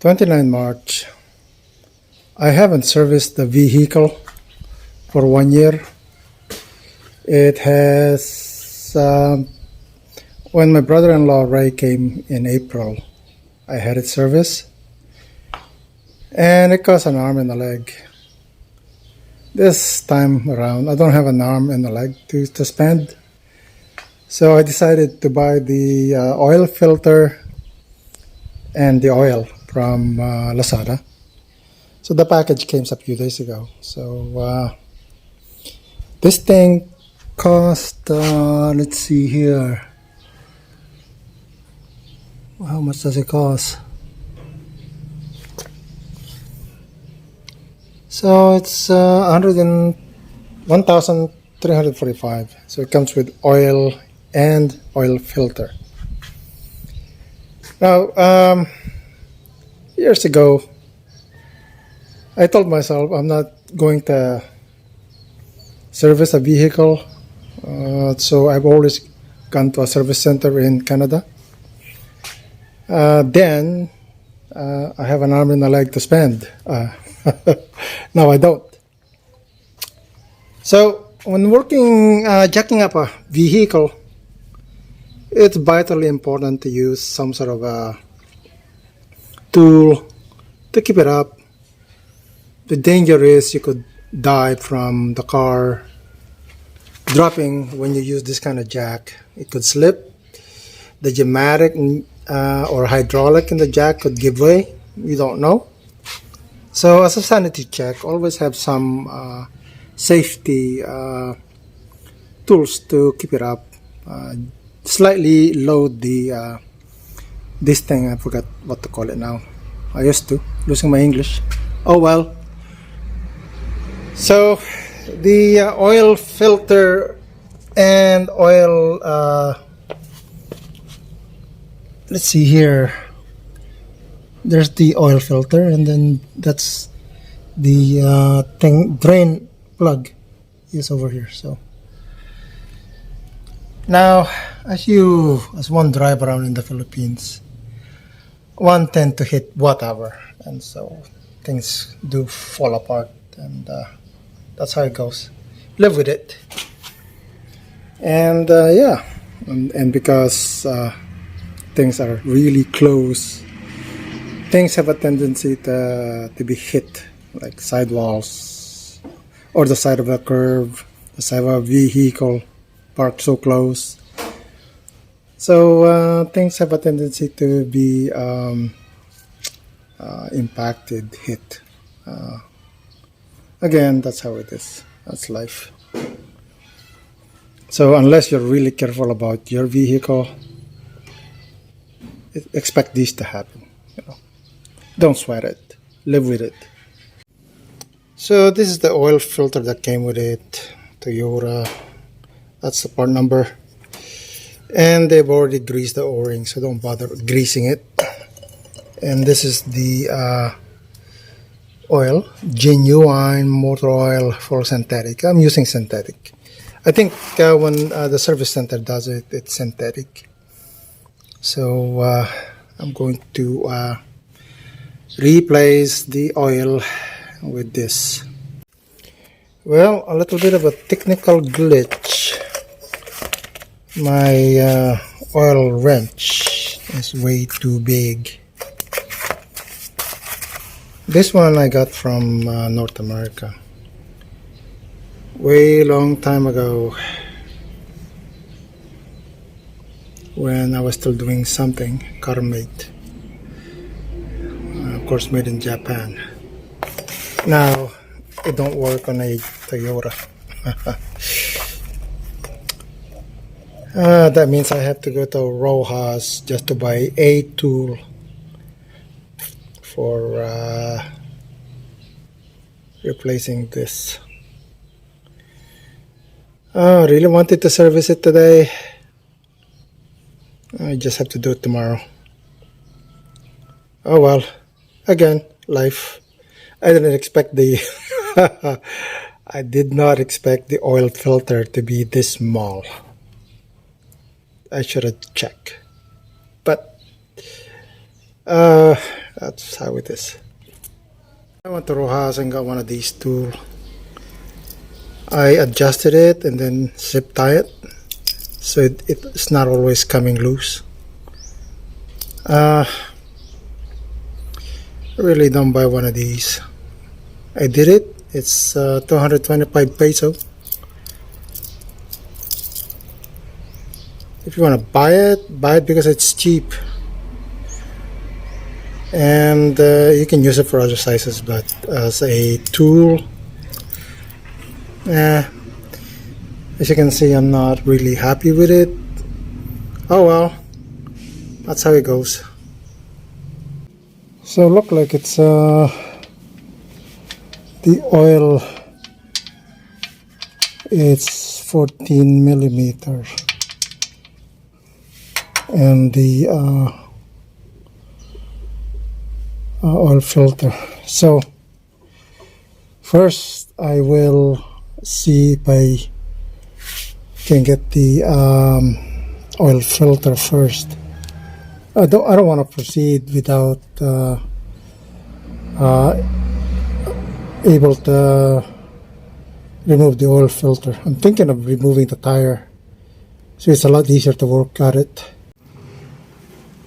29 March. I haven't serviced the vehicle for 1 year. It has, when my brother-in-law Ray came in April, I had it serviced and it caused an arm and a leg. This time around, I don't have an arm and a leg to spend. So I decided to buy the oil filter and the oil from Lazada. So the package came a few days ago. So this thing cost, let's see here. How much does it cost? So it's 1,345. So it comes with oil and oil filter. Now, years ago, I told myself I'm not going to service a vehicle. So I've always gone to a service center in Canada. Then I have an arm and a leg to spend. No, I don't. So when working, jacking up a vehicle, it's vitally important to use some sort of a tool to keep it up. The danger is you could die from the car dropping when you use this kind of jack. It could slip. The pneumatic or hydraulic in the jack could give way. You don't know. So as a sanity check, always have some safety tools to keep it up. Slightly load the this thing. I forgot what to call it now. I used to, losing my English. Oh well. So the oil filter and oil, let's see here. There's the oil filter, and then that's the drain plug is over here. So now, as one drive around in the Philippines, one tend to hit whatever, and so things do fall apart, and that's how it goes. Live with it, and yeah, and because things are really close, things have a tendency to be hit, like sidewalls or the side of a curve, the side of a vehicle parked so close. So things have a tendency to be impacted, hit. Again, that's how it is. That's life. So unless you're really careful about your vehicle, expect this to happen. Don't sweat it. Live with it. So this is the oil filter that came with it. Toyota. That's the part number. And they've already greased the O-ring, so don't bother greasing it. And this is the oil. Genuine motor oil for synthetic. I'm using synthetic. I think when the service center does it, it's synthetic. So I'm going to replace the oil with this. Well, a little bit of a technical glitch. My oil wrench is way too big. This one I got from North America way long time ago when I was still doing something car made. Of course, made in Japan. Now, it don't work on a Toyota. That means I have to go to Roxas just to buy a tool for replacing this. I really wanted to service it today. I just have to do it tomorrow. Oh well. Again, life. I didn't expect the I did not expect the oil filter to be this small. I should have checked. But Uh, that's how it is. I went to Roxas and got one of these tools. I adjusted it and then zip tie it so it's not always coming loose. I really don't buy one of these. I did it. It's 225 peso. If you want to buy it because it's cheap. And you can use it for other sizes, but as a tool, as you can see, I'm not really happy with it. Oh well, that's how it goes. So look like it's the oil. It's 14 millimeters, and the oil filter. So first I will see if I can get the oil filter first. I don't want to proceed without able to remove the oil filter. I'm thinking of removing the tire, so it's a lot easier to work at it.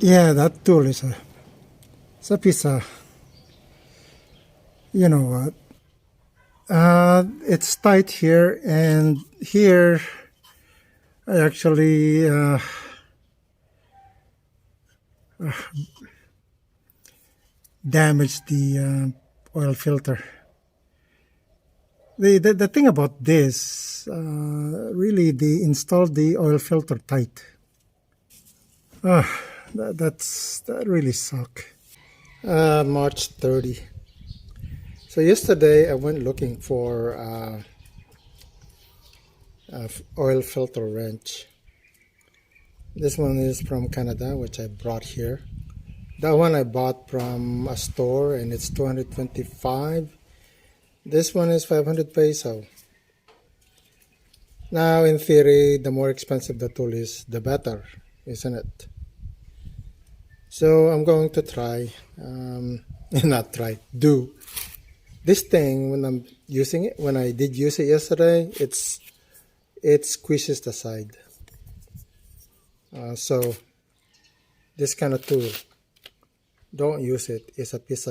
Yeah, that tool is it's a piece of, you know what, it's tight here, and here I actually damaged the oil filter. The thing about this, really, they installed the oil filter tight. That really suck. March 30. So yesterday I went looking for oil filter wrench. This one is from Canada, which I brought here. That one I bought from a store and it's 225. This one is 500 peso. Now in theory, the more expensive the tool is, the better, isn't it? So I'm going to try, not try, do this thing when I'm using it. When I did use it yesterday, it squeezes the side. So this kind of tool, don't use it. It's a piece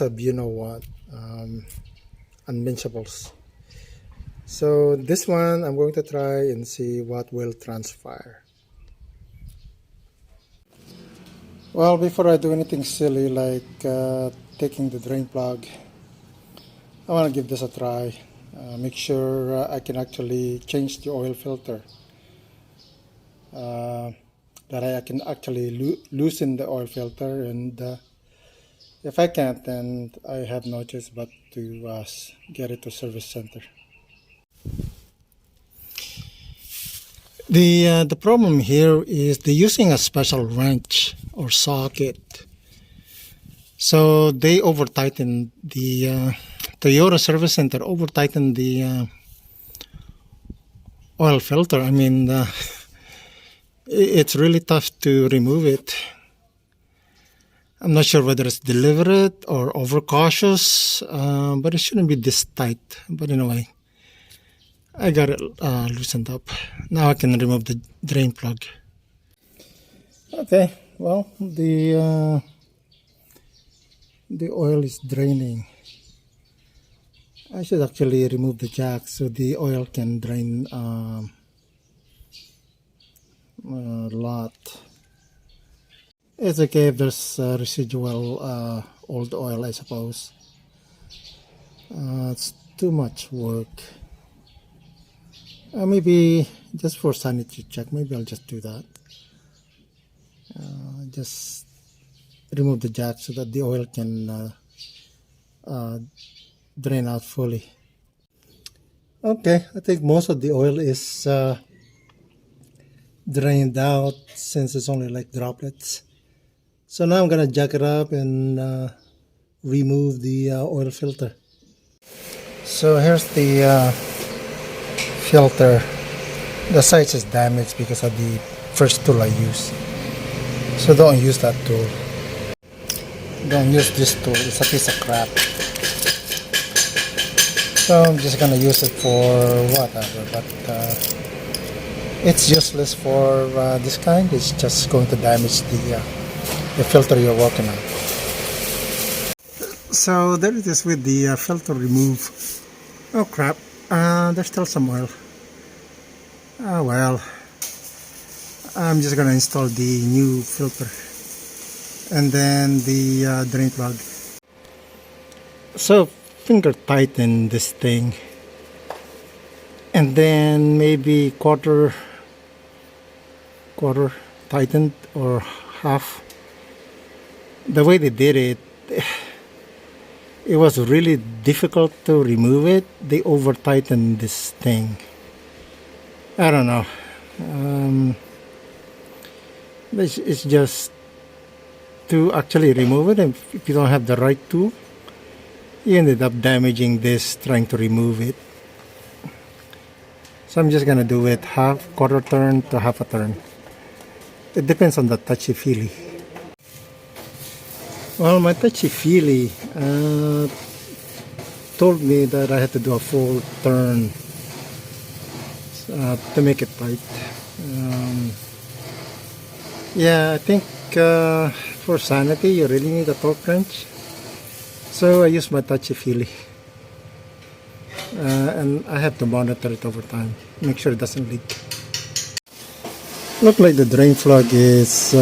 of you know what, unmentionables. So this one I'm going to try and see what will transpire. Well, before I do anything silly like taking the drain plug, I want to give this a try. Make sure I can actually change the oil filter. That I can actually loosen the oil filter, and if I can't, then I have no choice but to get it to service center. The problem here is they're using a special wrench or socket. So they over tightened the Toyota service center over tightened the oil filter. I mean, it's really tough to remove it. I'm not sure whether it's deliberate or overcautious, but it shouldn't be this tight. But anyway, I got it loosened up. Now I can remove the drain plug. Okay, well, the oil is draining. I should actually remove the jack so the oil can drain a lot. It's okay if there's residual old oil, I suppose. It's too much work. Maybe just for sanity check, maybe I'll just do that. Just remove the jack so that the oil can drain out fully. Okay, I think most of the oil is drained out since it's only like droplets. So now I'm gonna jack it up and remove the oil filter. So here's the filter. The sides is damaged because of the first tool I used. So don't use that tool. Don't use this tool. It's a piece of crap. So I'm just gonna use it for whatever, but it's useless for this kind. It's just going to damage the filter you're working on. So there it is with the filter remove. Oh crap, there's still some oil. Oh well, I'm just gonna install the new filter and then the drain plug. So finger tighten this thing and then maybe quarter tightened or half. The way they did it, it was really difficult to remove it. They over tightened this thing. I don't know. It's just to actually remove it, and if you don't have the right tool, you ended up damaging this trying to remove it. So I'm just gonna do it quarter turn to half a turn. It depends on the touchy-feely. Well, my touchy-feely told me that I had to do a full turn to make it tight. Yeah, I think for sanity you really need a torque wrench. So I use my touchy-feely. And I have to monitor it over time. Make sure it doesn't leak. Look like the drain plug is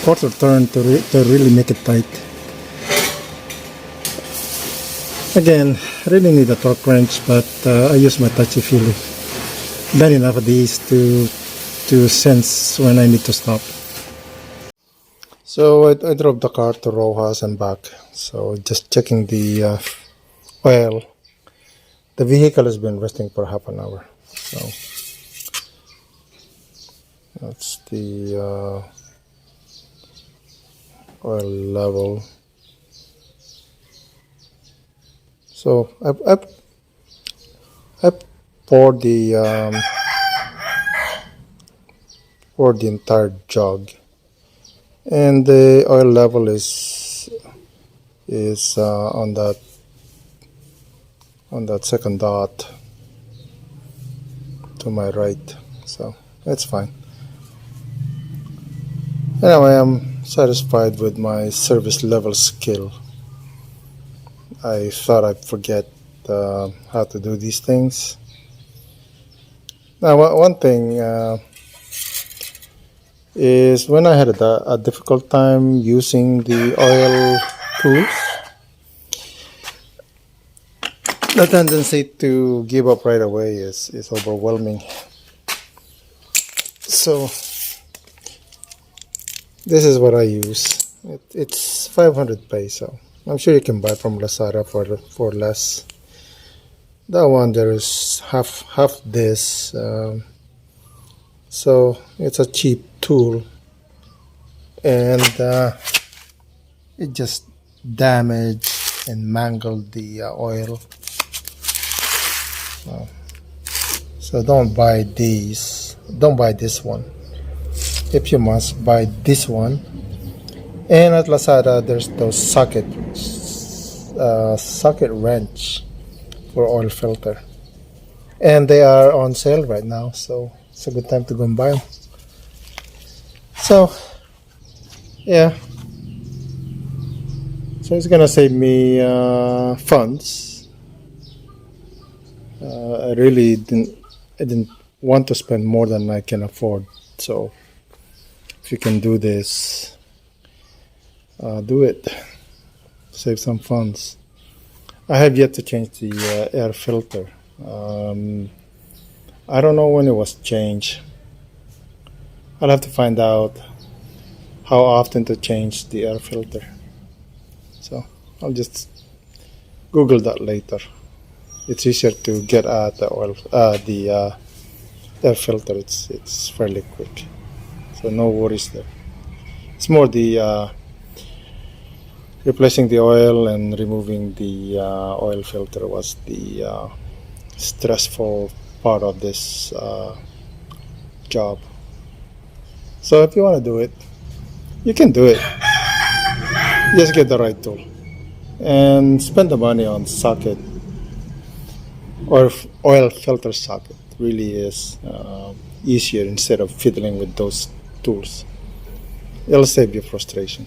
quarter turn to really make it tight. Again, really need a torque wrench, but I use my touchy-feely. Done enough of these to sense when I need to stop. So I drove the car to Roxas and back. So just checking the oil. The vehicle has been resting for half an hour. So that's the oil level. So I poured the entire jug, and the oil level is on that second dot to my right, so that's fine. Anyway, I'm satisfied with my service level skill. I thought I'd forget how to do these things. Now, one thing is when I had a difficult time using the oil tools, the tendency to give up right away is overwhelming. So this is what I use. It's 500 peso. I'm sure you can buy from Lazada for less. That one there is half this. So it's a cheap tool, and it just damaged and mangled the oil. So don't buy these. Don't buy this one. If you must, buy this one. And at Lazada, there's those socket wrench for oil filter, and they are on sale right now. So it's a good time to go and buy them. So yeah, so it's gonna save me funds. I really didn't want to spend more than I can afford. So if you can do this, do it. Save some funds. I have yet to change the air filter. I don't know when it was changed. I'll have to find out how often to change the air filter. So I'll just Google that later. It's easier to get at the air filter. It's fairly quick, so no worries there. It's more the replacing the oil and removing the oil filter was the stressful part of this job. So if you want to do it, You can do it. Just get the right tool and spend the money on socket or oil filter socket. Really is easier instead of fiddling with those tools. It'll save you frustration.